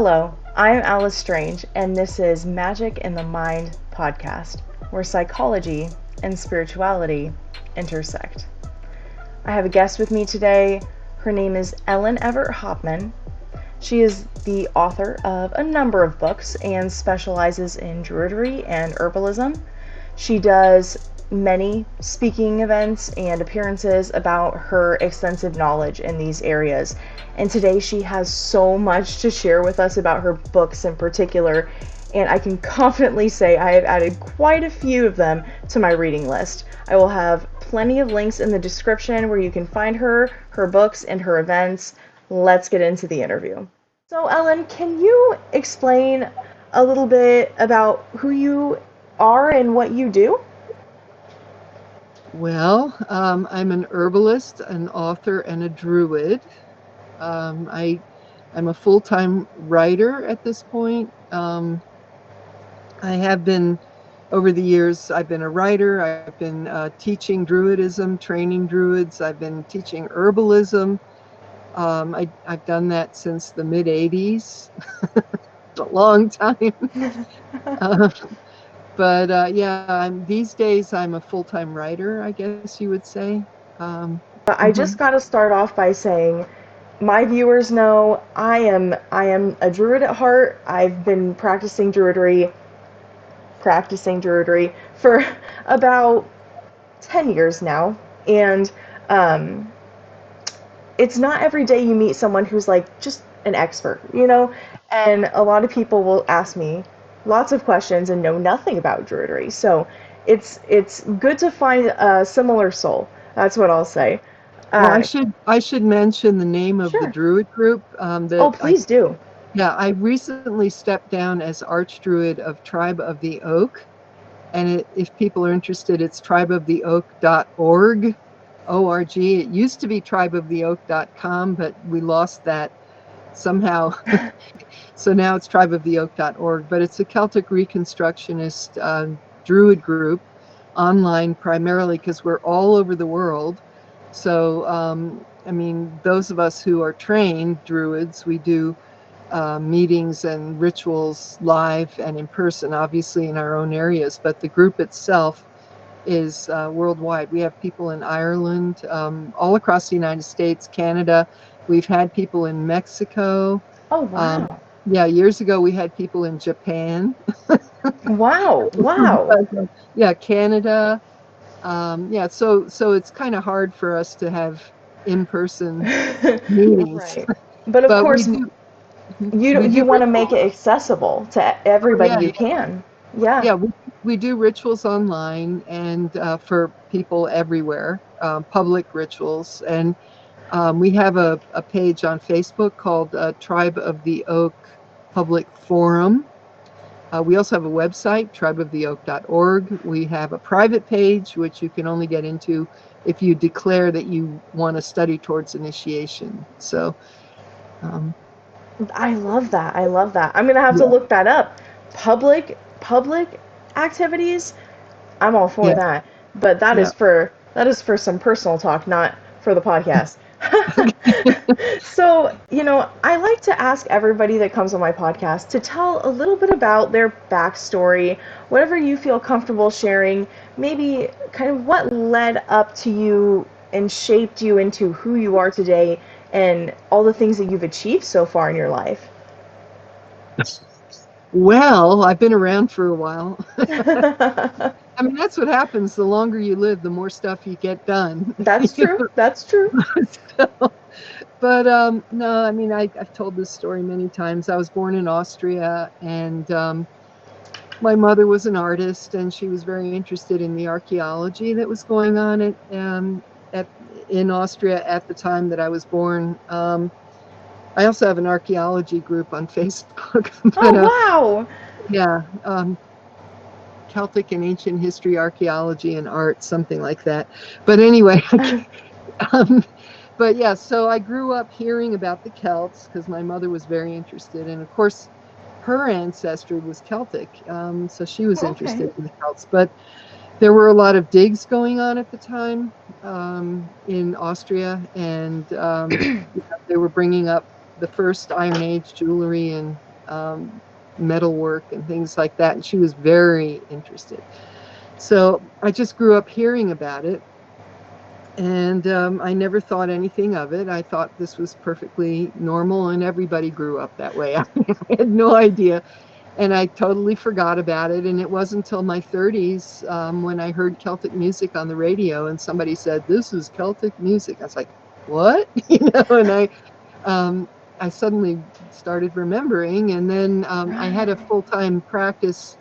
Hello, I'm Alice Strange, and this is Magic in the Mind podcast, where psychology and spirituality intersect. I have a guest with me today. Her name is Ellen Evert Hopman. She is the author of a number of books and specializes in Druidry and herbalism. She does many speaking events and appearances about her extensive knowledge in these areas. And today she has so much to share with us about her books in particular, and I can confidently say I have added quite a few of them to my reading list. I will have plenty of links in the description where you can find her books, and her events. Let's get into the interview. So Ellen, can you explain a little bit about who you are and what you do? Well, I'm an herbalist, an author, and a druid. I'm a full-time writer at this point. I have been, over the years, I've been a writer. I've been teaching druidism, training druids. I've been teaching herbalism. I've done that since the mid-'80s, a long time. But these days I'm a full-time writer, I guess you would say. I just got to start off by saying, my viewers know I am a druid at heart. I've been practicing druidry for about 10 years now, and it's not every day you meet someone who's like just an expert, you know? And a lot of people will ask me lots of questions and know nothing about druidry. So it's good to find a similar soul. That's what I'll say. Well, I should mention the name of the Sure. Druid group. Please do. Yeah, I recently stepped down as Archdruid of Tribe of the Oak, and if people are interested, it's tribeoftheoak.org, O-R-G. It used to be tribeoftheoak.com, but we lost that somehow. So now it's tribeoftheoak.org, but it's a Celtic Reconstructionist Druid group online primarily because we're all over the world. So, those of us who are trained Druids, we do meetings and rituals live and in person, obviously in our own areas, but the group itself is worldwide. We have people in Ireland, all across the United States, Canada. We've had people in Mexico. Oh, wow. Years ago we had people in Japan. Wow. Yeah, Canada. So it's kind of hard for us to have in-person meetings. Right. But of course, we do you want to make rituals. it accessible to everybody you can. Yeah. Yeah, we do rituals online and for people everywhere, public rituals. And we have a page on Facebook called Tribe of the Oak Public Forum. We also have a website, tribeoftheoak.org. We have a private page, which you can only get into if you declare that you want to study towards initiation. So, I love that. I'm going to have to look that up. Public activities, I'm all for that. But that is for some personal talk, not for the podcast. So, I like to ask everybody that comes on my podcast to tell a little bit about their backstory, whatever you feel comfortable sharing, maybe kind of what led up to you and shaped you into who you are today and all the things that you've achieved so far in your life. Well, I've been around for a while. I mean, that's what happens. The longer you live, the more stuff you get done. That's true. That's true. But no, I mean, I've told this story many times. I was born in Austria, and my mother was an artist, and she was very interested in the archaeology that was going on in Austria at the time that I was born. I also have an archaeology group on Facebook. But, wow! Yeah. Celtic and Ancient History, Archaeology, and Art, something like that. But anyway, but yeah, so I grew up hearing about the Celts because my mother was very interested. And of course, her ancestry was Celtic, so she was interested in the Celts. But there were a lot of digs going on at the time in Austria, and they were bringing up the first Iron Age jewelry and metalwork and things like that. And she was very interested. So I just grew up hearing about it. And I never thought anything of it. I thought this was perfectly normal, and everybody grew up that way. I had no idea. And I totally forgot about it. And it wasn't until my 30s when I heard Celtic music on the radio, and somebody said, "This is Celtic music." I was like, "What?" And I suddenly started remembering. And then I had a full-time practice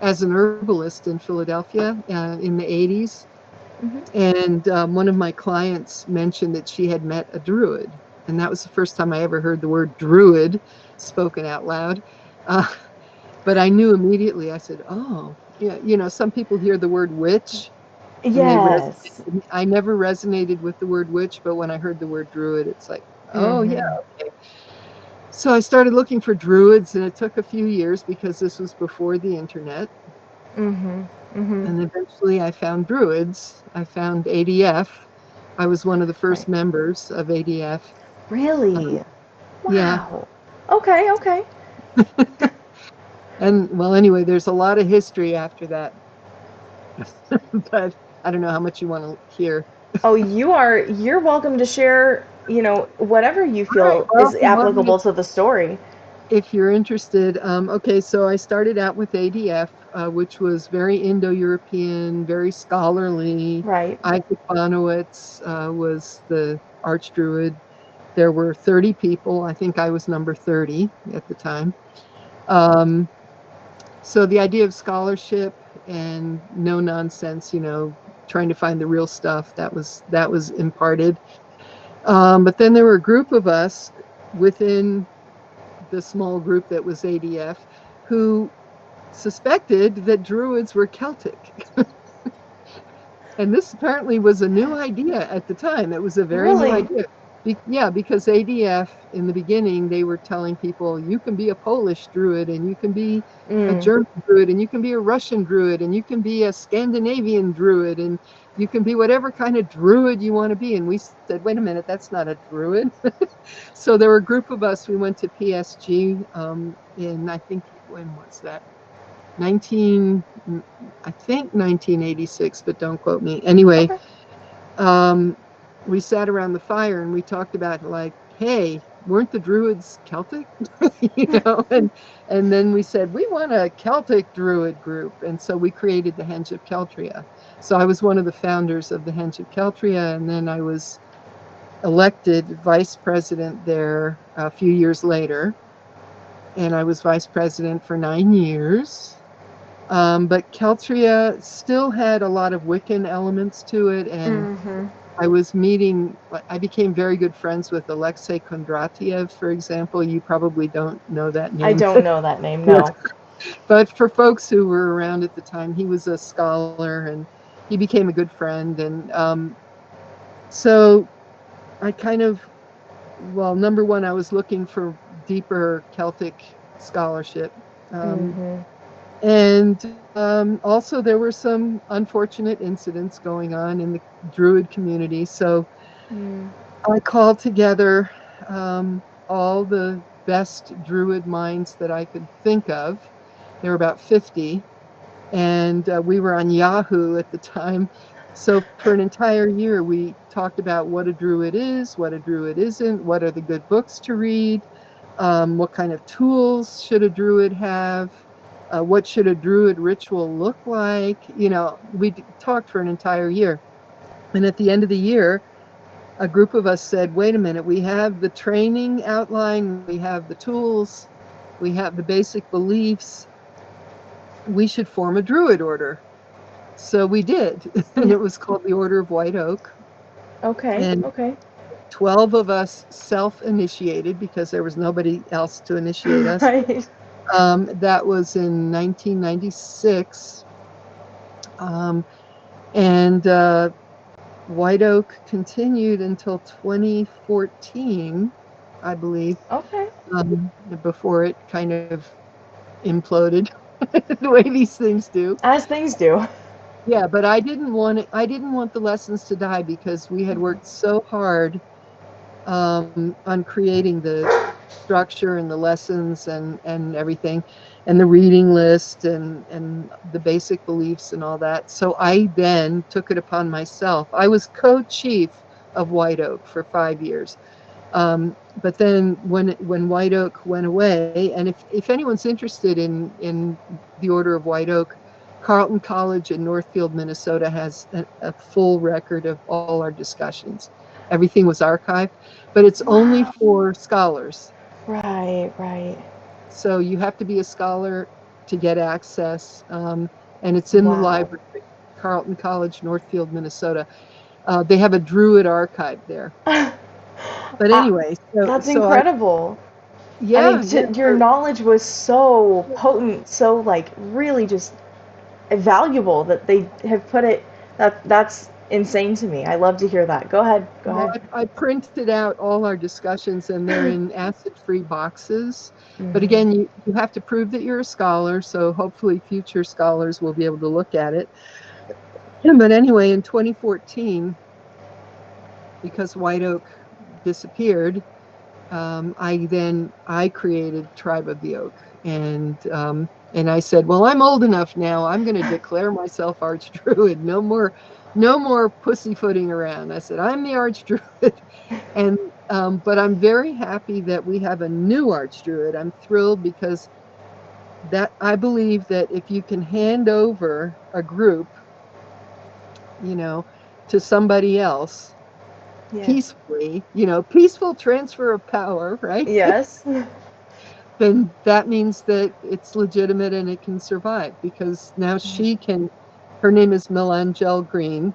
as an herbalist in Philadelphia in the 80s. Mm-hmm. And one of my clients mentioned that she had met a Druid. And that was the first time I ever heard the word Druid spoken out loud. Uh, but I knew immediately. I said, "Oh, yeah." Some people hear the word witch and they Yes. resonate. I never resonated with the word witch, but when I heard the word Druid, it's like, "Oh, yeah, Mm-hmm. okay." So I started looking for Druids, and it took a few years because this was before the internet. Mm-hmm. Mm-hmm. And eventually I found Druids. I found ADF. I was one of the Right. first members of ADF. Really? Yeah. Wow. Okay, okay. And well, anyway, there's a lot of history after that. But I don't know how much you want to hear. Oh, you're welcome to share, whatever you All right. feel Well, is if you want me to, applicable to the story. if you're interested, okay, so I started out with ADF, which was very Indo-European, very scholarly. Right. Isaac Bonowitz was the archdruid. There were 30 people. I think I was number 30 at the time. Um, so the idea of scholarship and no nonsense, trying to find the real stuff, that was imparted. But then there were a group of us within the small group that was ADF who suspected that Druids were Celtic. And this apparently was a new idea at the time. It was a very new Really? idea. Yeah, because ADF in the beginning, they were telling people you can be a Polish Druid, and you can be a Mm. German Druid, and you can be a Russian Druid, and you can be a Scandinavian Druid, and you can be whatever kind of Druid you want to be. And we said, wait a minute, that's not a Druid. So there were a group of us. We went to PSG in, I think, when was that? 19, I think 1986, but don't quote me. Anyway, Okay. um, we sat around the fire and we talked about, like, hey, weren't the Druids Celtic? And then we said we want a Celtic Druid group, and so we created the Henge of Keltria. So I was one of the founders of the Henge of Keltria, and then I was elected vice president there a few years later, and I was vice president for 9 years. But Keltria still had a lot of Wiccan elements to it, and Mm-hmm. I became very good friends with Alexei Kondratiev, for example. You probably don't know that I name. don't know that name, Yeah. no. But for folks who were around at the time, he was a scholar and he became a good friend. And so I kind of, well, number one, I was looking for deeper Celtic scholarship. Um, Mm-hmm. And also, there were some unfortunate incidents going on in the Druid community. So Mm. I called together all the best Druid minds that I could think of. There were about 50, and we were on Yahoo at the time. So for an entire year, we talked about what a Druid is, what a Druid isn't, what are the good books to read, what kind of tools should a Druid have, what should a Druid ritual look like. We talked for an entire year. And at the end of the year, a group of us said, wait a minute, we have the training outline, we have the tools, we have the basic beliefs. We should form a Druid order. So we did, and it was called the Order of White Oak. Okay, And okay. 12 of us self-initiated because there was nobody else to initiate us. Right. That was in 1996. Um, and White Oak continued until 2014, I believe, Okay. before it kind of imploded the way these things do. As things do. Yeah, but I didn't want it. I didn't want the lessons to die because we had worked so hard on creating the structure and the lessons and everything, and the reading list and the basic beliefs and all that. So I then took it upon myself. I was co-chief of White Oak for 5 years. But then when White Oak went away, and if anyone's interested in the Order of White Oak, Carleton College in Northfield, Minnesota has a full record of all our discussions. Everything was archived, but it's only Wow. for scholars. Right, right. So you have to be a scholar to get access, and it's in the Wow. library, Carleton College, Northfield, Minnesota. They have a Druid archive there. But I, anyway, that's so I incredible. I mean, yeah, yeah. your knowledge was so potent, so like really just valuable that they have put it. That's insane to me. I love to hear that. Go ahead. Go Well, ahead. I printed out all our discussions, and they're in acid-free boxes. But Hmm. again, you have to prove that you're a scholar, so hopefully future scholars will be able to look at it. But anyway, in 2014, because White Oak disappeared, I created Tribe of the Oak, and I said, well, I'm old enough now. I'm going to declare myself Archdruid. No more pussyfooting around. I said, I'm the Archdruid, and but I'm very happy that we have a new Archdruid. I'm thrilled because that I believe that if you can hand over a group, you know, to somebody else Yes. peacefully, peaceful transfer of power, right? Yes. Then that means that it's legitimate and it can survive because now her name is Melangel Green,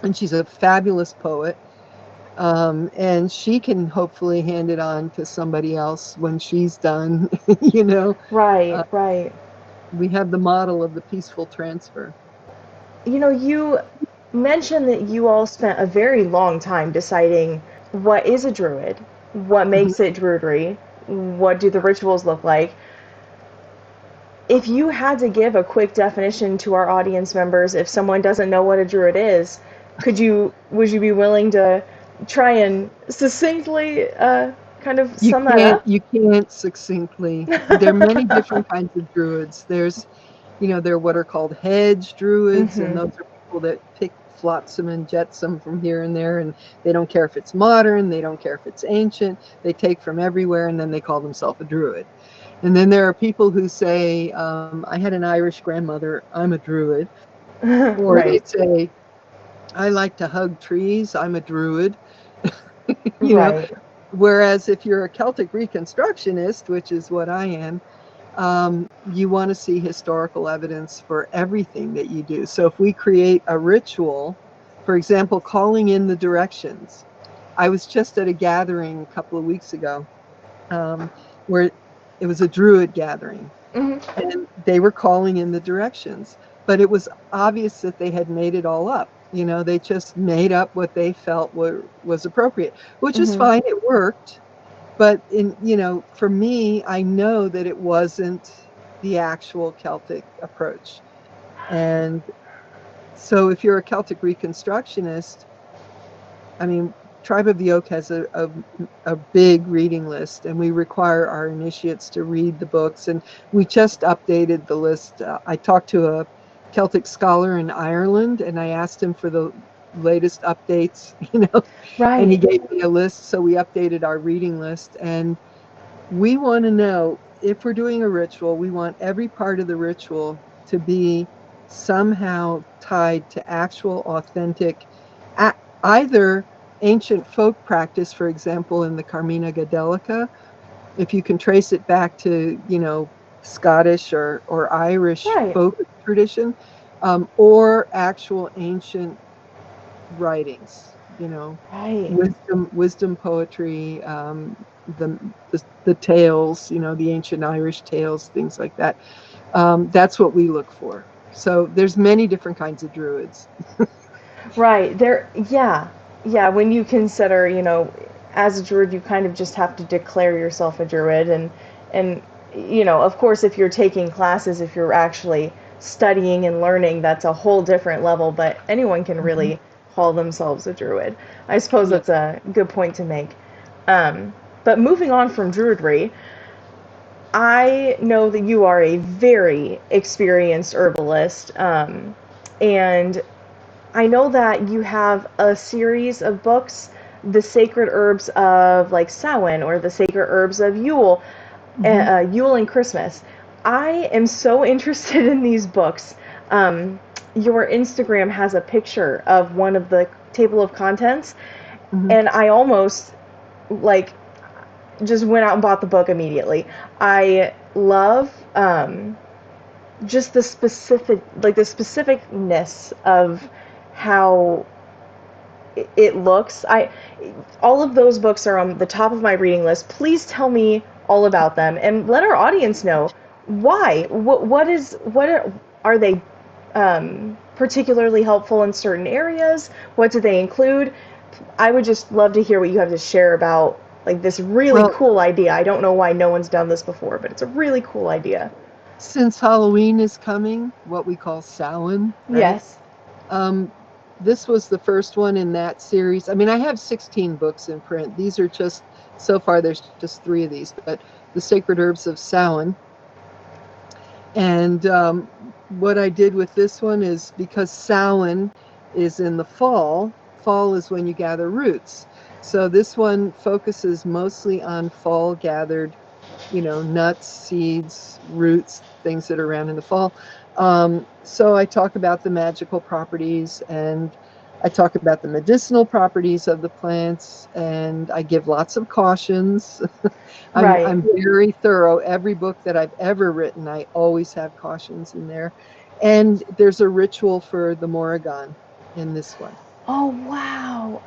and she's a fabulous poet. And she can hopefully hand it on to somebody else when she's done. you know, Right, uh, right. we have the model of the peaceful transfer. You mentioned that you all spent a very long time deciding what is a druid, what Mhm. makes it druidry, what do the rituals look like. If you had to give a quick definition to our audience members, if someone doesn't know what a druid is, would you be willing to try and succinctly kind of sum that up? You can't succinctly. There are many different kinds of druids. There are what are called hedge druids, and Mm-hmm. those are people that pick flotsam and jetsam from here and there, and they don't care if it's modern, they don't care if it's ancient, they take from everywhere, and then they call themselves a druid. And then there are people who say, I had an Irish grandmother, I'm a druid. Or they Right, say, I like to hug trees, I'm a druid. you know, right. Whereas if you're a Celtic Reconstructionist, which is what I am, you want to see historical evidence for everything that you do. So if we create a ritual, for example, calling in the directions. I was just at a gathering a couple of weeks ago, where it was a Druid gathering, Mm-hmm. and they were calling in the directions, but it was obvious that they had made it all up. They just made up what they felt was appropriate, which is Mm-hmm. fine. It worked. But for me, I know that it wasn't the actual Celtic approach. And so if you're a Celtic Reconstructionist, I mean, Tribe of the Oak has a big reading list, and we require our initiates to read the books. And we just updated the list. I talked to a Celtic scholar in Ireland, and I asked him for the latest updates, and he Right. gave me a list. So we updated our reading list, and we want to know if we're doing a ritual, we want every part of the ritual to be somehow tied to actual, authentic, either ancient folk practice, for example, in the Carmina Gadelica, if you can trace it back to, Scottish or Irish Right. folk tradition, or actual ancient writings, Right. wisdom poetry, the, the tales, the ancient Irish tales, things like that. That's what we look for. So there's many different kinds of druids. Right. Yeah. Yeah, when you consider, as a druid, you kind of just have to declare yourself a druid and of course if you're taking classes, if you're actually studying and learning, that's a whole different level, but anyone can Mhm. really call themselves a druid. I suppose Yeah. that's a good point to make. Um, But moving on from Druidry, I know that you are a very experienced herbalist, and I know that you have a series of books, the sacred herbs of like Samhain or the sacred herbs of Yule, Yule and Christmas. I am so interested in these books. Your Instagram has a picture of one of the table of contents, and I almost like just went out and bought the book immediately. I love just the specificness of how it looks. All of those books are on the top of my reading list. Please tell me all about them and let our audience know why. Are they particularly helpful in certain areas? What do they include? I would just love to hear what you have to share about like this really cool idea. I don't know why no one's done this before, but it's a really cool idea. Since Halloween is coming, what we call Samhain, right? Yes. This was the first one in that series. I mean, I have 16 books in print. These are just, so far there's just 3 of these, but the Sacred Herbs of Samhain. And what I did with this one is, because Samhain is in the fall is when you gather roots. So this one focuses mostly on fall gathered, nuts, seeds, roots, things that are around in the fall. So I talk about the magical properties, and I talk about the medicinal properties of the plants, and I give lots of cautions. I'm very thorough. Every book that I've ever written, I always have cautions in there. And there's a ritual for the Morrigan in this one. Oh, wow.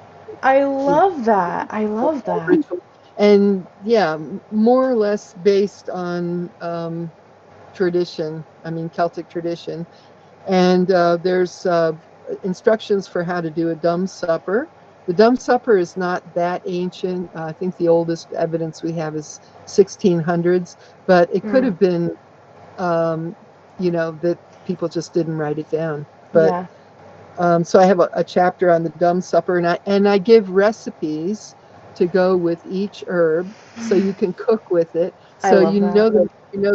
I love that. I love that. And yeah, more or less based on tradition, Celtic tradition. And there's instructions for how to do a dumb supper. The dumb supper is not that ancient. I think the oldest evidence we have is 1600s, but it could have been, that people just didn't write it down. But so I have a chapter on the dumb supper, and I give recipes to go with each herb, so you can cook with it. So you know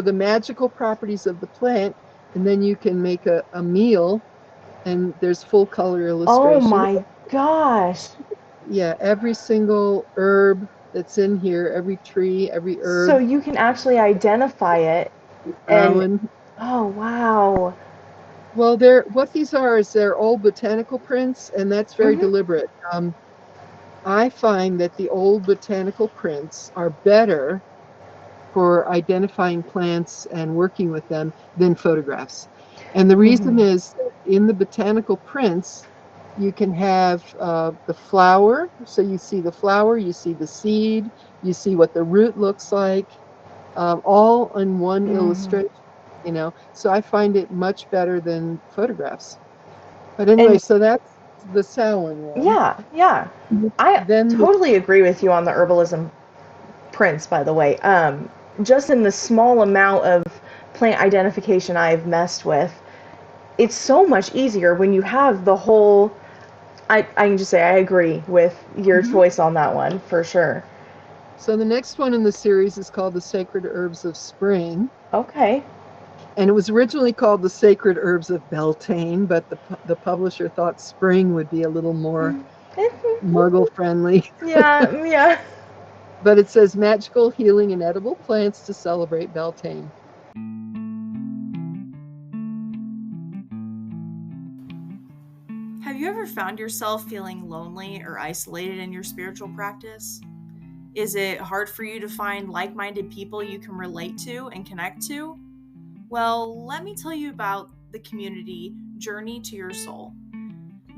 the magical properties of the plant, and then you can make a meal, and there's full color illustrations. Oh my gosh. Yeah, every single herb that's in here, every tree, every herb. So you can actually identify it. And oh wow. Well, what these are is they're old botanical prints, and that's very deliberate. I find that the old botanical prints are better for identifying plants and working with them than photographs. And the reason is, in the botanical prints, you can have the flower. So you see the flower, you see the seed, you see what the root looks like, all in one illustration. So I find it much better than photographs. But anyway, so that's the Samhain one. Yeah. I totally agree with you on the herbalism prints, by the way. Just in the small amount of plant identification I've messed with, it's so much easier when you have the whole. I can just say I agree with your choice on that one, for sure. So the next one in the series is called The Sacred Herbs of Spring. Okay. And it was originally called The Sacred Herbs of Beltane, but the publisher thought spring would be a little more muggle friendly. Yeah. But it says magical, healing, and edible plants to celebrate Beltane. Have you ever found yourself feeling lonely or isolated in your spiritual practice? Is it hard for you to find like-minded people you can relate to and connect to? Well, let me tell you about the community Journey to Your Soul.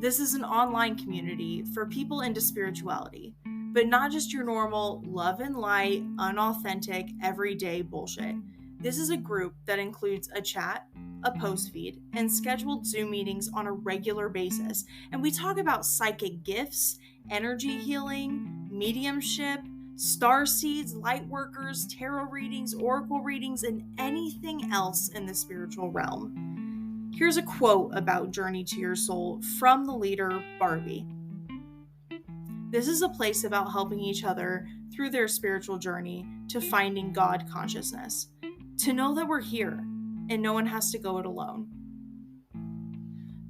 This is an online community for people into spirituality, but not just your normal love and light, unauthentic, everyday bullshit. This is a group that includes a chat, a post feed, and scheduled Zoom meetings on a regular basis. And we talk about psychic gifts, energy healing, mediumship, star seeds, light workers, tarot readings, oracle readings, and anything else in the spiritual realm. Here's a quote about Journey to Your Soul from the leader, Barbie. This is a place about helping each other through their spiritual journey to finding God consciousness, to know that we're here and no one has to go it alone.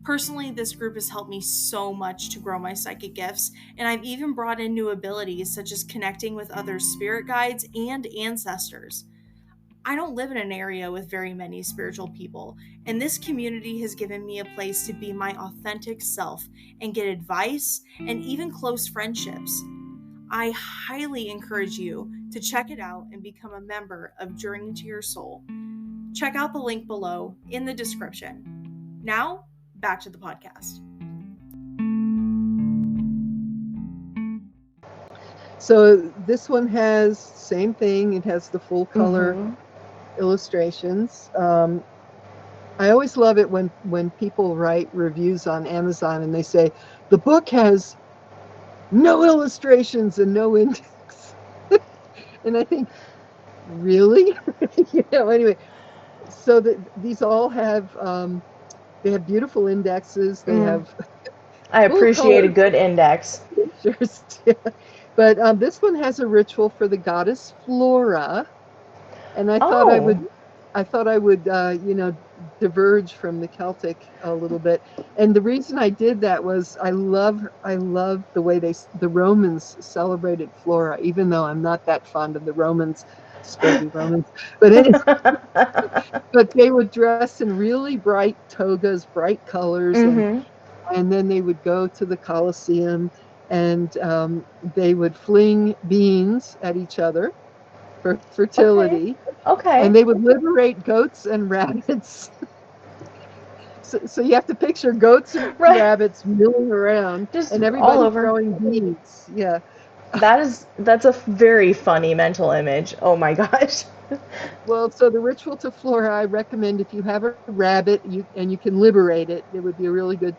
Personally, this group has helped me so much to grow my psychic gifts, and I've even brought in new abilities such as connecting with other spirit guides and ancestors. I don't live in an area with very many spiritual people, and this community has given me a place to be my authentic self and get advice and even close friendships. I highly encourage you to check it out and become a member of Journey to Your Soul. Check out the link below in the description. Now, back to the podcast. So this one has same thing. It has the full color illustrations. I always love it when people write reviews on Amazon and they say the book has no illustrations and no index. And I think, really? Anyway, so these all have they have beautiful indexes. They have I appreciate a good index. pictures. But this one has a ritual for the goddess Flora, and I thought I would diverge from the Celtic a little bit. And the reason I did that was I love the way the Romans celebrated Flora, even though I'm not that fond of the Romans, scurvy Romans. But anyway, but they would dress in really bright togas, bright colors, and then they would go to the Colosseum, and they would fling beans at each other for fertility. Okay. And they would liberate goats and rabbits. So you have to picture goats and rabbits milling around, just and everybody all over. throwing beans. Yeah. That's a very funny mental image. Oh my gosh. Well, so the ritual to Flora, I recommend if you have a rabbit and you can liberate it, it would be a really good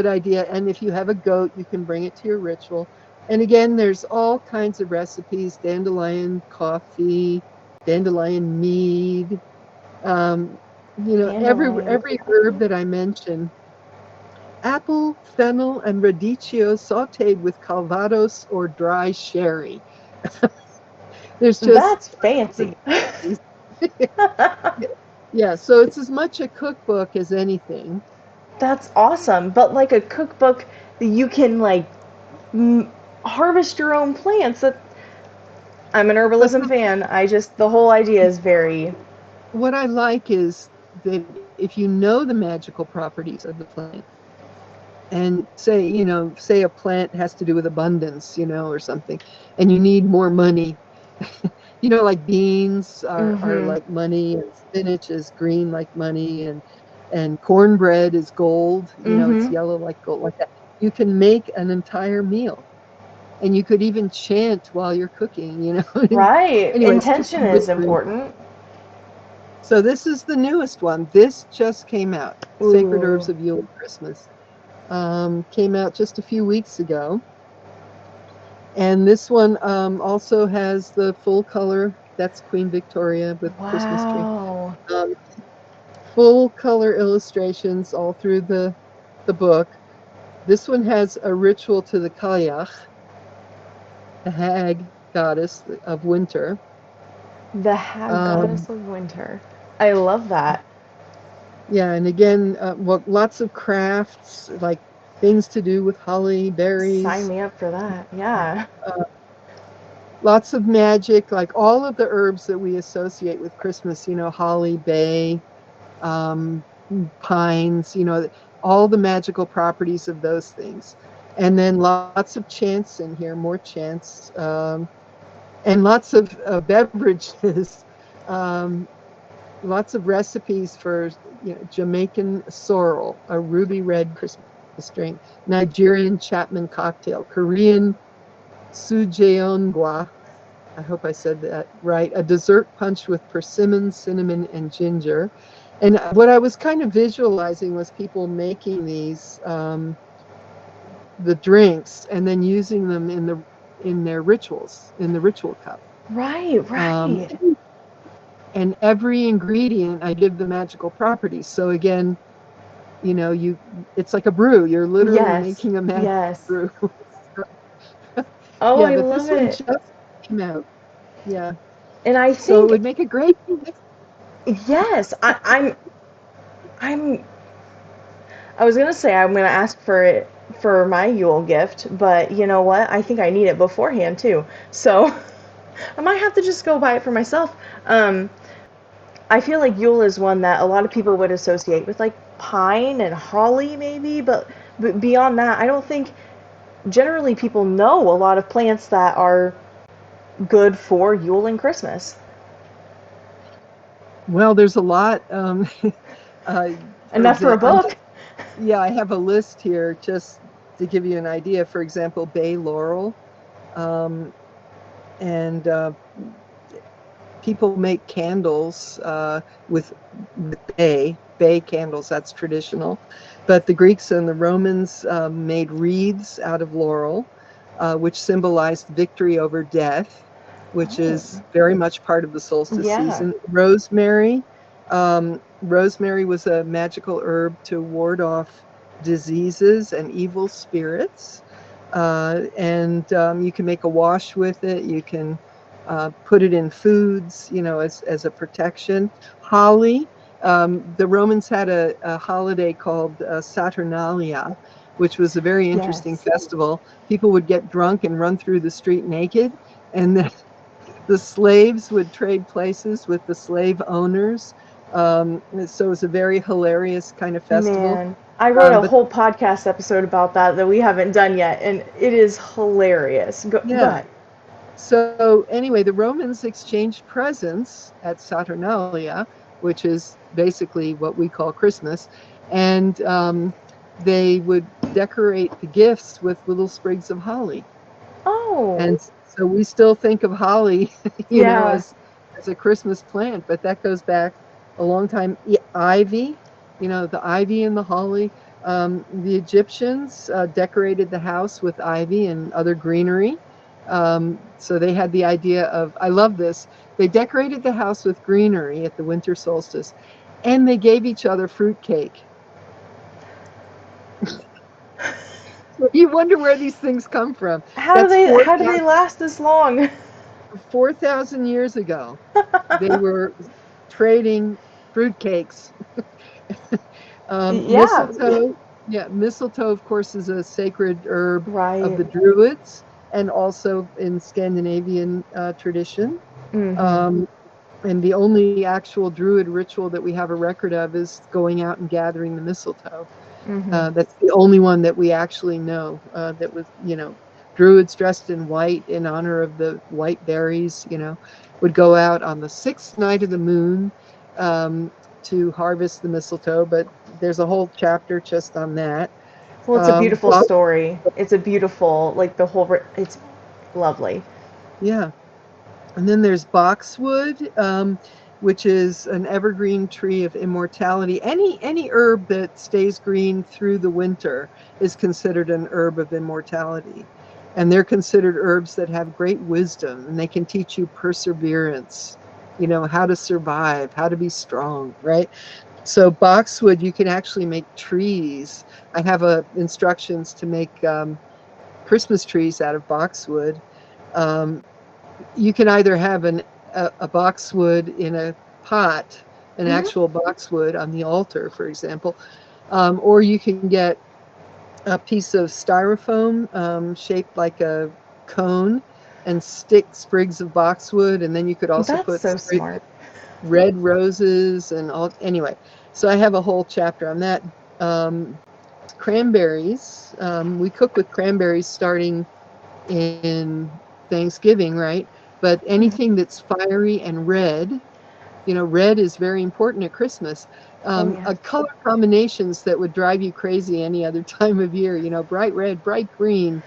idea. And if you have a goat, you can bring it to your ritual. And again, there's all kinds of recipes: dandelion coffee, dandelion mead, every herb that I mentioned. Apple, fennel, and radicchio sauteed with calvados or dry sherry. There's just that's fancy. Yeah, so it's as much a cookbook as anything. That's awesome, but like a cookbook that you can harvest your own plants. I'm an herbalism fan. The whole idea is very... What I like is that if you know the magical properties of the plant, and say a plant has to do with abundance, or something, and you need more money, like beans are like money, and spinach is green like money, and cornbread is gold, it's yellow like gold, like that. You can make an entire meal. And you could even chant while you're cooking, Right. Anyways, intention is important. So this is the newest one. This just came out. Ooh. Sacred Herbs of Yule Christmas. Came out just a few weeks ago. And this one also has the full color. That's Queen Victoria with Christmas tree. Full color illustrations all through the book. This one has a ritual to the Cailleach, the hag goddess of winter. The hag goddess of winter. I love that. Yeah, and again, lots of crafts, like things to do with holly, berries. Sign me up for that. Yeah. Lots of magic, like all of the herbs that we associate with Christmas, holly, bay, pines, all the magical properties of those things. And then lots of chants in here, more chants, and lots of beverages, lots of recipes for Jamaican sorrel, a ruby red Christmas drink, Nigerian Chapman cocktail, Korean sujeongwa, I hope I said that right, a dessert punch with persimmon, cinnamon, and ginger. And what I was kind of visualizing was people making these, the drinks, and then using them in their rituals, in the ritual cup. Right. And every ingredient, I give the magical properties. So again, it's like a brew. You're literally making a magic brew. Oh, Yeah, I but this love one it. just came out. Yeah. And I So it think would make a great gift. yes, I'm I was gonna say I'm gonna ask for it for my Yule gift, but you know what? I think I need it beforehand too. So I might have to just go buy it for myself. Um, I feel like Yule is one that a lot of people would associate with like pine and holly maybe, but beyond that, I don't think generally people know a lot of plants that are good for Yule and Christmas. Well, there's a lot. Uh, for Enough for a example, book. yeah, I have a list here just to give you an idea. For example, bay laurel, um, and people make candles with bay candles. That's traditional, but the Greeks and the Romans made wreaths out of laurel, which symbolized victory over death, which Oh, is very much part of the solstice yeah. season. Rosemary was a magical herb to ward off diseases and evil spirits. And you can make a wash with it. You can put it in foods, as a protection. Holly, the Romans had a holiday called Saturnalia, which was a very interesting Yes. festival. People would get drunk and run through the street naked, and the slaves would trade places with the slave owners. So it was a very hilarious kind of festival. Man, I wrote a But whole podcast episode about that we haven't done yet, and it is hilarious. Go yeah, ahead. so anyway, the Romans exchanged presents at Saturnalia, which is basically what we call Christmas, and they would decorate the gifts with little sprigs of holly. Oh, And so we still think of holly, yeah. as a Christmas plant, but that goes back a long time. Ivy, the ivy and the holly. The Egyptians decorated the house with ivy and other greenery. So they had the idea of, I love this. They decorated the house with greenery at the winter solstice, and they gave each other fruitcake. So you wonder where these things come from. That's How do they last this long? 4,000 years ago. They were trading fruitcakes. Yeah, Mistletoe, yeah, mistletoe, of course, is a sacred herb of right. the Druids and also in Scandinavian tradition. Mhm. Um, and the only actual Druid ritual that we have a record of is going out and gathering the mistletoe. Mhm. That's the only one that we actually know that was, Druids dressed in white in honor of the white berries, would go out on the sixth night of the moon um, to harvest the mistletoe. But there's a whole chapter just on that. Well, it's a beautiful But story. It's a beautiful, like the whole. It's lovely. yeah, and then there's boxwood, which is an evergreen tree of immortality. Any herb that stays green through the winter is considered an herb of immortality. And they're considered herbs that have great wisdom, and they can teach you perseverance, how to survive, how to be strong, right? So boxwood, you can actually make trees. I have instructions to make Christmas trees out of boxwood. Um, you can either have a boxwood in a pot, an Mhm. actual boxwood on the altar, for example, or you can get a piece of styrofoam shaped like a cone and stick sprigs of boxwood, and then you could also That's put so smart. red roses and all. Anyway, so I have a whole chapter on that. Um, Cranberries, we cook with cranberries starting in Thanksgiving, right? But Mhm. anything that's fiery and red, red is very important at Christmas. Oh yeah. Color combinations that would drive you crazy any other time of year, bright red, bright green,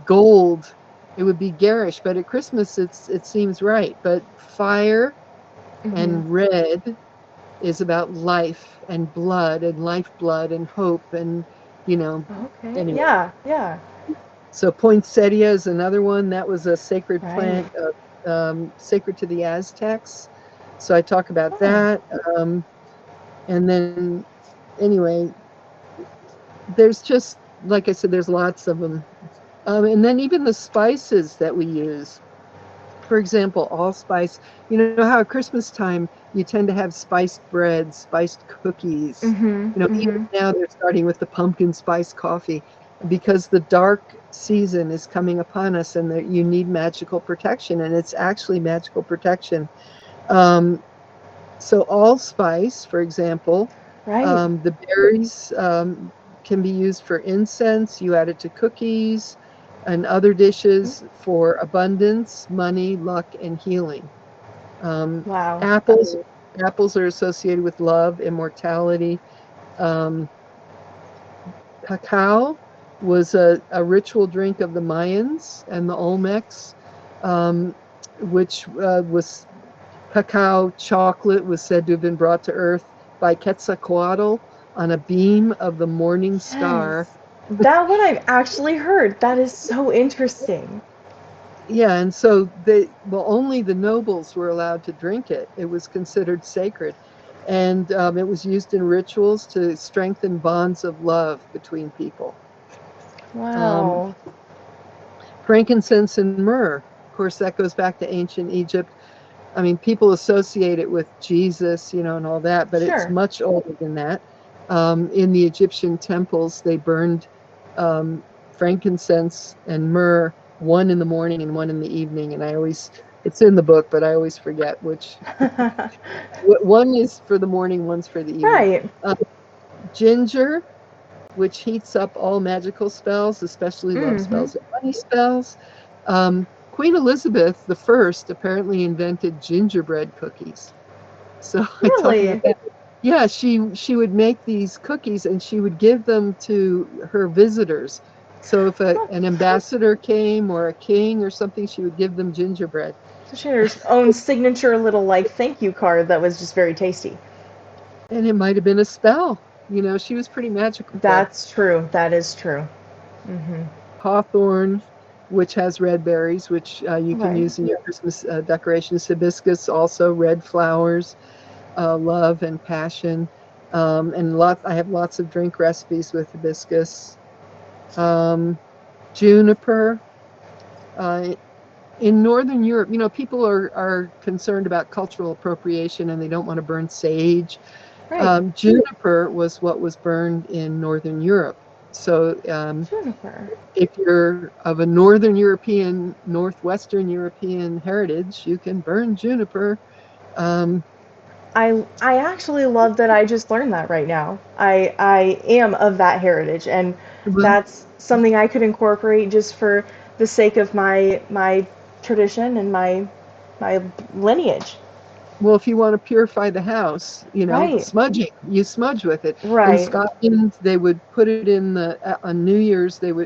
gold. It would be garish, but at Christmas it seems right. But fire Mhm. and red is about life and blood and lifeblood and hope and you know Okay. anyway. Yeah. Yeah. So poinsettia is another one that was a sacred Right. plant, sacred to the Aztecs. So I talk about Oh. that. And then, anyway, there's just, like I said, there's lots of them. And then even the spices that we use. For example, allspice. You know how at Christmas time you tend to have spiced bread, spiced cookies. Mm-hmm. You know, even Mm-hmm. now they're starting with the pumpkin spice coffee because the dark season is coming upon us and that you need magical protection. And it's actually magical protection. Um, so allspice, for example, Right. the berries can be used for incense. You add it to cookies and other dishes for abundance, money, luck, and healing. Um, Wow. apples, apples are associated with love, immortality. Um, Cacao was a ritual drink of the Mayans and the Olmecs, um, which was cacao chocolate was said to have been brought to earth by Quetzalcoatl on a beam of the morning star. Yes. That one I've actually heard. That is so interesting. Yeah, and so only the nobles were allowed to drink it. It was considered sacred. And it was used in rituals to strengthen bonds of love between people. Um, Wow. frankincense and myrrh, of course, that goes back to ancient Egypt. I mean, people associate it with Jesus, you know, and all that, but it's Sure. much older than that. In the Egyptian temples, they burned frankincense and myrrh, one in the morning and one in the evening. And it's in the book, but I always forget which. One is for the morning, one's for the evening. Right. Um, ginger, which heats up all magical spells, especially love Mm-hmm. spells and money spells. Queen Elizabeth the First apparently invented gingerbread cookies. So I talk about Really? that. Yeah, she would make these cookies and she would give them to her visitors. So if Oh, an ambassador came or a king or something, she would give them gingerbread. so she had her own signature little like thank you card that was just very tasty. And it might have been a spell. You know, she was pretty magical. That's true. That is true. Mm-hmm. Hawthorn, which has red berries, which you can Right. use in your Christmas decorations. Hibiscus, also red flowers, love and passion. I have lots of drink recipes with hibiscus. Um, juniper. Uh, in Northern Europe, you know, people are concerned about cultural appropriation and they don't want to burn sage. Right. Juniper was what was burned in Northern Europe. So Juniper. if you're of a Northern European, Northwestern European heritage, you can burn juniper. Um, I actually love that I just learned that right now. I am of that heritage, and well, that's something I could incorporate just for the sake of my tradition and my lineage. well, if you want to purify the house, you know, Right. smudging, you smudge with it. In Right. Scotland, they would put it in on New Year's, New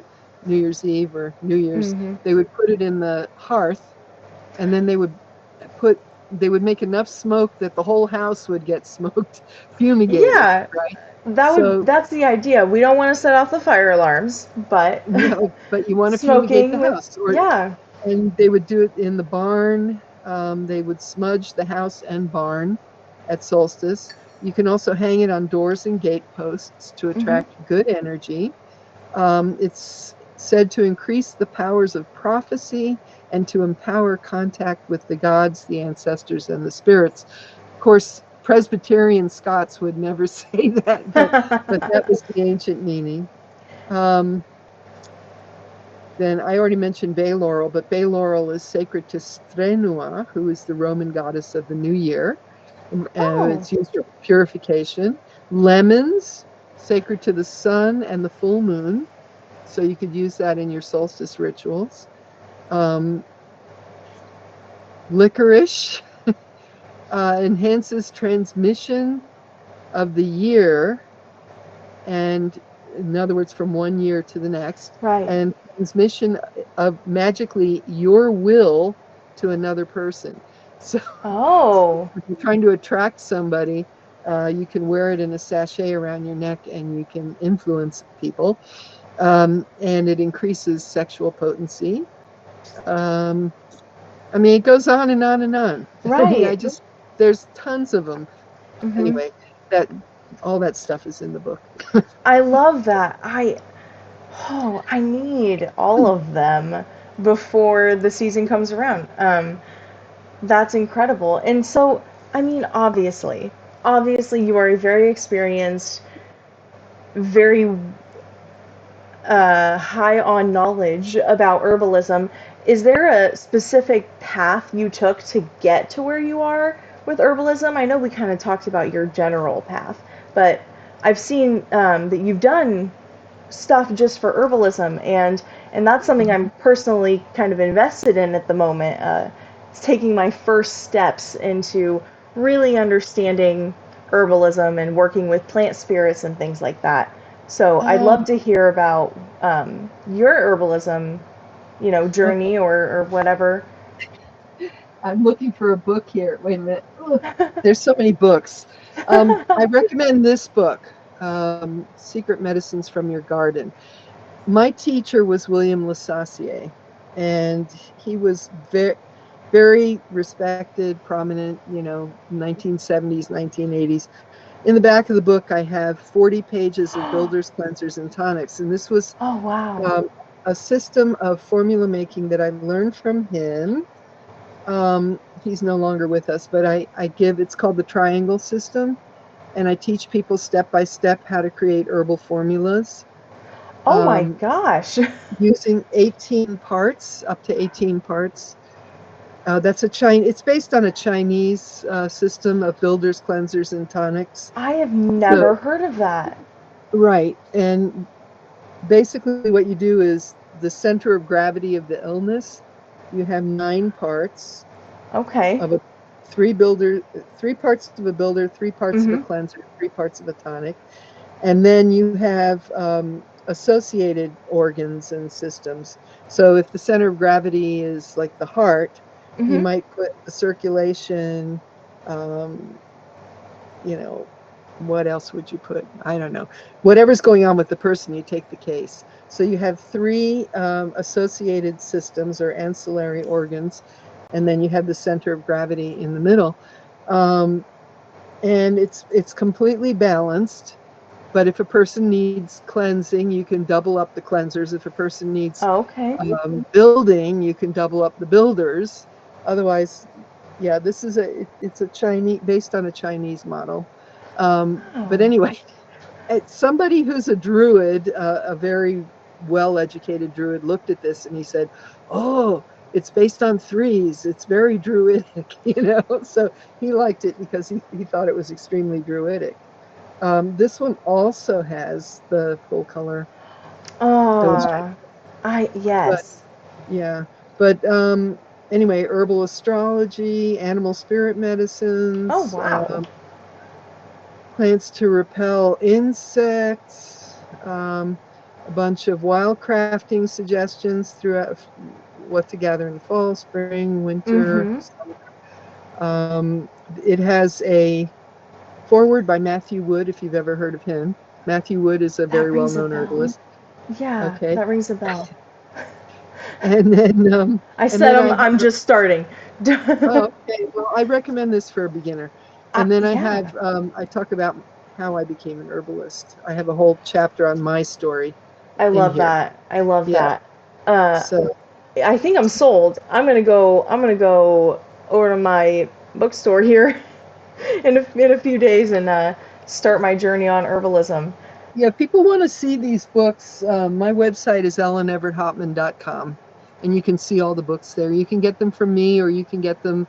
Year's Eve or New Year's, Mm-hmm. they would put it in the hearth, and then put, they would make enough smoke that the whole house would get smoked, fumigated, Yeah, right? So that's the idea. We don't want to set off the fire alarms, but no, but you want to fumigate the smoking with house, yeah. and they would do it in the barn. They would smudge the house and barn at solstice. You can also hang it on doors and gate posts to Mm-hmm. attract good energy. It's said to increase the powers of prophecy and to empower contact with the gods, the ancestors, and the spirits. Of course, Presbyterian Scots would never say that, but that was the ancient meaning. Um, then I already mentioned bay laurel, but bay laurel is sacred to Strenua, who is the Roman goddess of the new year. Oh, It's used for purification. Lemons, sacred to the sun and the full moon. So you could use that in your solstice rituals. Um, licorice enhances transmission of the year, and in other words, from one year to the next, right. and transmission of magically your will to another person. So Oh, if you're trying to attract somebody, you can wear it in a sachet around your neck and you can influence people. And it increases sexual potency. Um, I mean, it goes on and on and on. I mean, right. there's tons of them. Mm-hmm. Anyway, that all that stuff is in the book. I love that. Oh, I need all of them before the season comes around. That's incredible. And so, I mean, obviously, you are a very experienced, very high on knowledge about herbalism. Is there a specific path you took to get to where you are with herbalism? I know we kind of talked about your general path, but I've seen that you've done stuff just for herbalism, and that's something I'm personally kind of invested in at the moment. It's taking my first steps into really understanding herbalism and working with plant spirits and things like that. So I'd love to hear about your herbalism, journey or whatever. I'm looking for a book here. Wait a minute. There's so many books. I recommend this book, Secret Medicines from Your Garden. My teacher was William Lassassier, and he was very, very respected, prominent, 1970s, 1980s. In the back of the book, I have 40 pages of builders, cleansers, and tonics. And this was Oh, wow. a system of formula making that I learned from him. He's no longer with us, but it's called the Triangle System. And I teach people step by step how to create herbal formulas. Oh my gosh. Using 18 parts, up to 18 parts. It's based on a Chinese system of builders, cleansers, and tonics. I have never heard of that. Right. And basically what you do is the center of gravity of the illness, you have 9 parts Okay. of three parts of a builder, 3 parts of a cleanser, 3 parts of a tonic. And then you have associated organs and systems. So if the center of gravity is like the heart, you might put the circulation, what else would you put? I don't know. Whatever's going on with the person, you take the case. So you have 3 associated systems or ancillary organs, and then you have the center of gravity in the middle. And it's completely balanced. But if a person needs cleansing, you can double up the cleansers. If a person needs building, you can double up the builders. Otherwise, yeah, it's a Chinese, based on a Chinese model. But anyway, somebody who's a Druid, a very well-educated Druid, looked at this and he said, "Oh, it's based on 3s. It's very Druidic," So he liked it because he thought it was extremely Druidic. This one also has the full color illustrations. Yes. Yeah, but anyway, herbal astrology, animal spirit Oh, medicines, wow. plants to repel insects, a bunch of wild crafting suggestions throughout what to gather in the fall, spring, winter, summer. It has a foreword by Matthew Wood, if you've ever heard of him. Matthew Wood is a very well-known herbalist. Yeah, Okay. that rings a bell. And then I said I'm just starting. oh, okay. Well, I recommend this for a beginner. And then I talk about how I became an herbalist. I have a whole chapter on my story I in love here. that. I love Yeah. that. So I think I'm sold. I'm gonna go over to my bookstore here in a few days and start my journey on herbalism. yeah, if people want to see these books, my website is elleneverthopman.com, and you can see all the books there. You can get them from me, or you can get them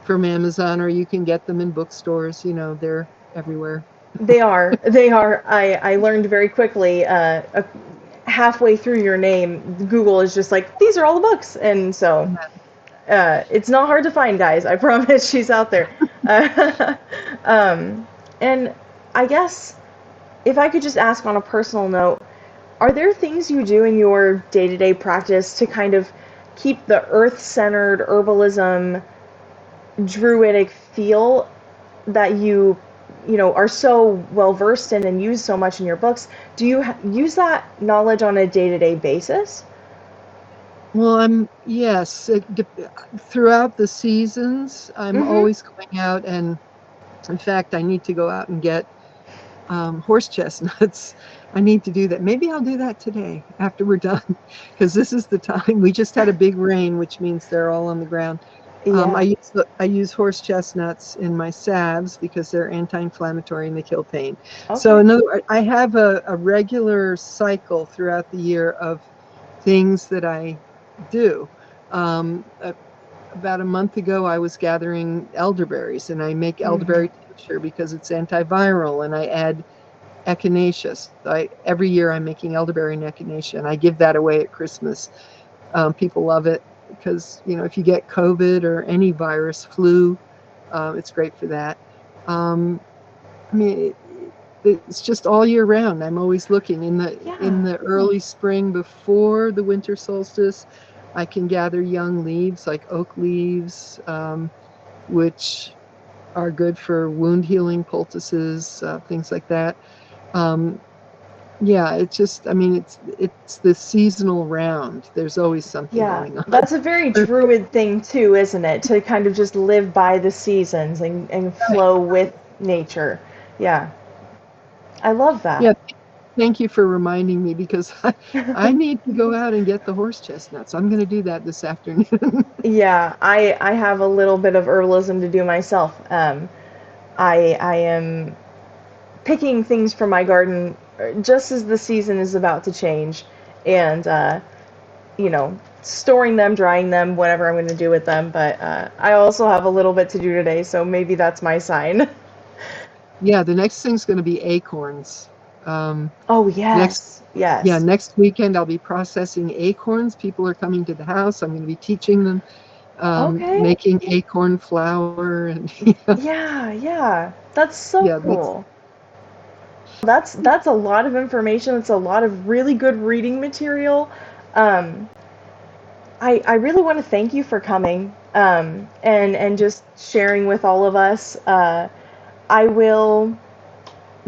from Amazon, or you can get them in bookstores. They're everywhere. They are. They are. I learned very quickly. Halfway through your name, Google is just like, these are all the books, and so it's not hard to find, guys. I promise, she's out there. And I guess if I could just ask on a personal note, are there things you do in your day-to-day practice to kind of keep the earth-centered herbalism druidic feel that you are so well versed in and use so much in your books? Do you use that knowledge on a day-to-day basis? Well, yes, throughout the seasons, I'm always going out, and in fact, I need to go out and get horse chestnuts. I need to do that. Maybe I'll do that today after we're done, because this is the time. We just had a big rain, which means they're all on the ground. Yeah. I use horse chestnuts in my salves because they're anti-inflammatory and they kill pain. So Okay. I have a regular cycle throughout the year of things that I do. About a month ago, I was gathering elderberries, and I make elderberry tincture because it's antiviral, and I add echinacea. So every year I'm making elderberry and echinacea, and I give that away at Christmas. People love it because, if you get COVID or any virus, flu, it's great for that. I mean, it's just all year round. I'm always looking in the early spring before the winter solstice. I can gather young leaves like oak leaves, which are good for wound healing poultices, things like that. Yeah, it's just, it's the seasonal round. There's always something Yeah, going on. that's a very Druid thing too, isn't it? To kind of just live by the seasons and flow with nature. Yeah, I love that. Yeah, thank you for reminding me, because I need to go out and get the horse chestnuts. I'm going to do that this afternoon. Yeah, I have a little bit of herbalism to do myself. I am picking things from my garden just as the season is about to change, and storing them, drying them, whatever I'm going to do with them. But I also have a little bit to do today, so maybe that's my sign. Yeah, the next thing's going to be acorns. Oh, Next yes, Yeah, yes. next weekend I'll be processing acorns. People are coming to the house. I'm going to be teaching them, Okay. making acorn flour, and Yeah, yeah. That's so yeah, that's cool. That's a lot of information. It's a lot of really good reading material. Um, I really want to thank you for coming and just sharing with all of us. I will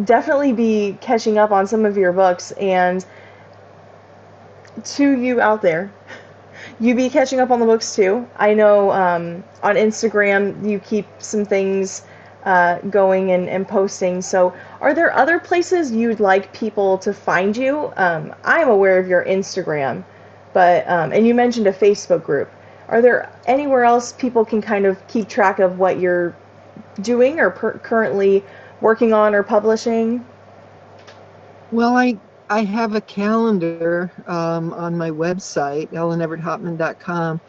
definitely be catching up on some of your books, and to you out there, you be catching up on the books too. I know on Instagram you keep some things going and posting. So, are there other places you'd like people to find you? I'm aware of your Instagram, but and you mentioned a Facebook group. Are there anywhere else people can kind of keep track of what you're doing or currently working on or publishing? well, I have a calendar on my website, elleneverthopman.com.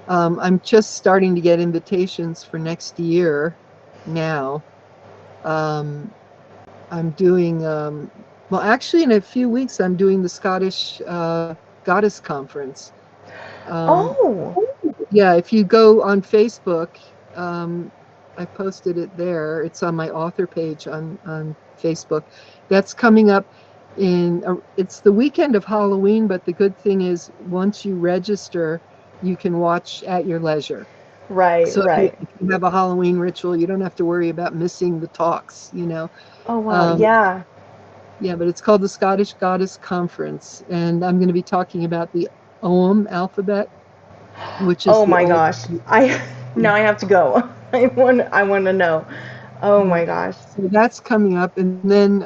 I'm just starting to get invitations for next year now. Um, I'm doing, well, actually, in a few weeks, I'm doing the Scottish Goddess Conference. Um, Oh, yeah, if you go on Facebook, um, I posted it there. It's on my author page on Facebook. That's coming up it's the weekend of Halloween, but the good thing is once you register, you can watch at your leisure. right, So right. if you have a Halloween ritual, you don't have to worry about missing the talks. Oh, wow, Um, yeah. yeah, but it's called the Scottish Goddess Conference, and I'm going to be talking about the Ogham alphabet, which is Oh the my old. gosh. I now I have to go. I want to know. Oh Yeah, my gosh. so that's coming up, and then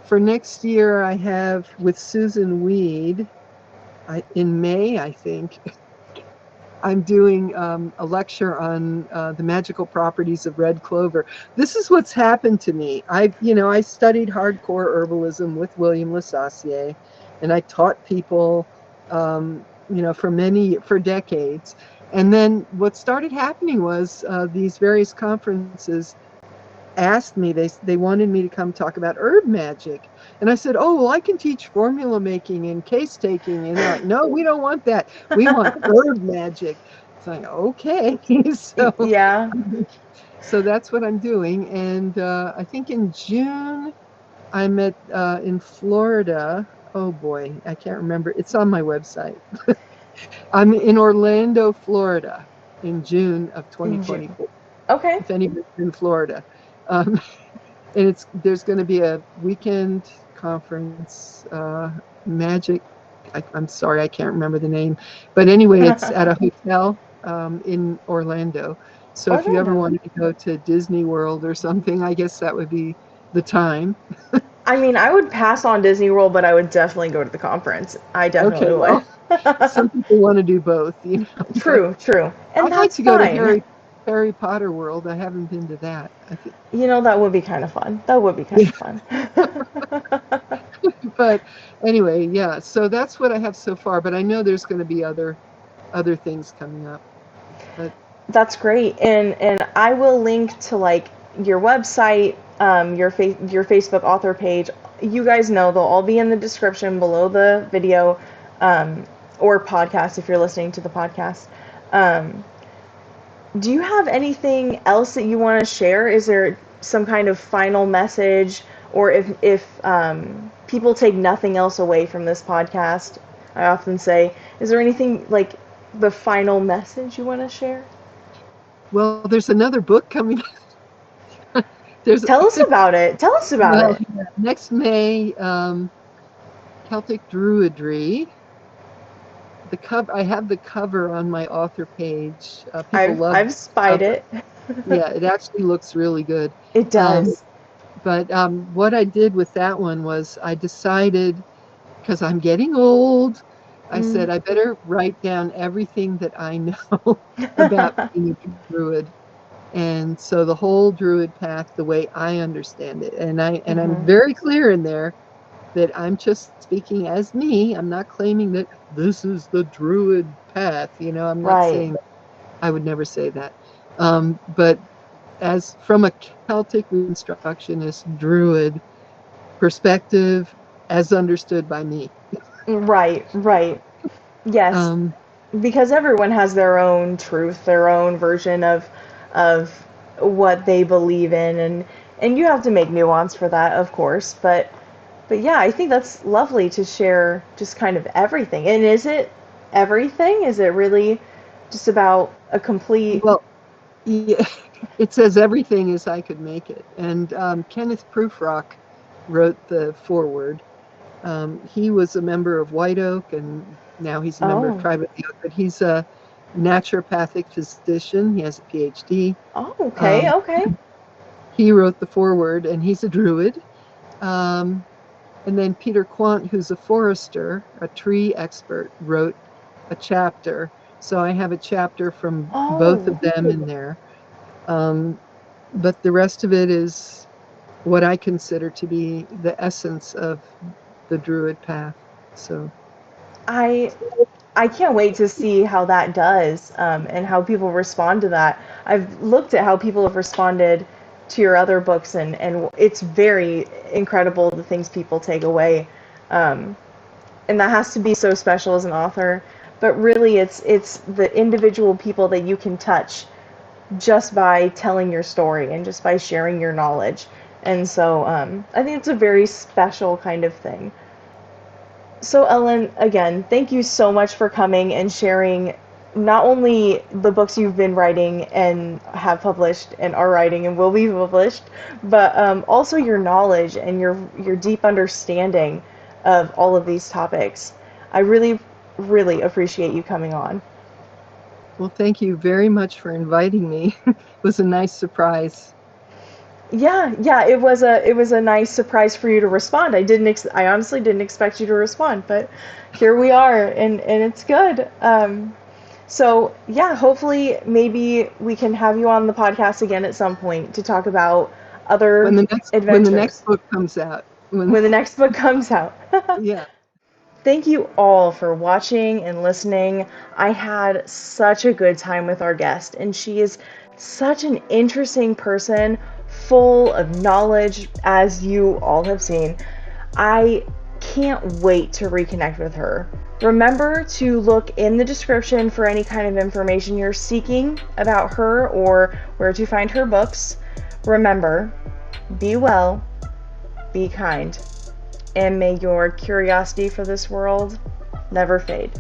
for next year, I have with Susan Weed. In May, I think. I'm doing a lecture on the magical properties of red clover. This is what's happened to me. I studied hardcore herbalism with William Lasassier, and I taught people, for decades. And then what started happening was these various conferences asked me, they wanted me to come talk about herb magic. And I said, oh, well, I can teach formula making and case taking. And they're like, no, we don't want that. We want herb magic. It's like, okay. so, Yeah. so that's what I'm doing. And I think in June, I'm in Florida. Oh boy, I can't remember. It's on my website. I'm in Orlando, Florida in June of In June. 2024. Okay. If anybody's in Florida. Um, and there's going to be a weekend conference, magic. I'm sorry, I can't remember the name, but anyway, it's at a hotel in Orlando. So if you ever Orlando. wanted to go to Disney World or something, I guess that would be the time. I mean, I would pass on Disney World, but I would definitely go to the conference. I definitely Okay, would. well, some people want to do both, you know. True, true. And I'd like that's to go to fine. Harry Potter World. I haven't been to that. I think, You know, that would be kind of fun. That would be kind of fun. but anyway, yeah. So that's what I have so far. But I know there's going to be other things coming up. But That's great. And I will link to like your website, your Facebook author page. You guys know they'll all be in the description below the video, or podcast if you're listening to the podcast. Do you have anything else that you want to share? Is there some kind of final message, or if people take nothing else away from this podcast, I often say, is there anything like the final message you want to share? well, there's another book coming. Tell us about it. Tell us about it. Next May, Celtic Druidry. I have the cover on my author page. People love I've spied cover. it. Yeah, it actually looks really good. It does. But what I did with that one was I decided, because I'm getting old, I said I better write down everything that I know about being a Druid. And so the whole Druid path, the way I understand it, and I'm very clear in there that I'm just speaking as me. I'm not claiming that this is the Druid path. You know, I'm not saying, I would never say that. But as from a Celtic Reconstructionist Druid perspective, as understood by me. Right. Yes. Because everyone has their own truth, their own version of what they believe in, and you have to make nuance for that, of course, but yeah, I think that's lovely to share just kind of everything. And is it everything? Is it really just about a complete... Well, yeah, it says everything as I could make it. And Kenneth Prufrock wrote the foreword. He was a member of White Oak, and now he's a member of Tribe of the Oak, but he's a naturopathic physician. He has a PhD. Oh, okay. He wrote the foreword, and he's a Druid. And then Peter Quant, who's a forester, a tree expert, wrote a chapter. So I have a chapter from both of them in there. But the rest of it is what I consider to be the essence of the Druid path. So I can't wait to see how that does, and how people respond to that. I've looked at how people have responded to your other books, and it's very incredible the things people take away, and that has to be so special as an author. But really, it's the individual people that you can touch just by telling your story and just by sharing your knowledge. And so I think it's a very special kind of thing. So Ellen, again, thank you so much for coming and sharing not only the books you've been writing and have published and are writing and will be published, but also your knowledge and your deep understanding of all of these topics. I really, really appreciate you coming on. Well, thank you very much for inviting me. It was a nice surprise. Yeah, it was a nice surprise for you to respond. I honestly didn't expect you to respond, but here we are, and it's good. So yeah, hopefully maybe we can have you on the podcast again at some point to talk about other adventures. When the next book comes out. When the next book comes out. Yeah. Thank you all for watching and listening. I had such a good time with our guest, and she is such an interesting person, full of knowledge, as you all have seen. I can't wait to reconnect with her. Remember to look in the description for any kind of information you're seeking about her or where to find her books. Remember, be well, be kind, and may your curiosity for this world never fade.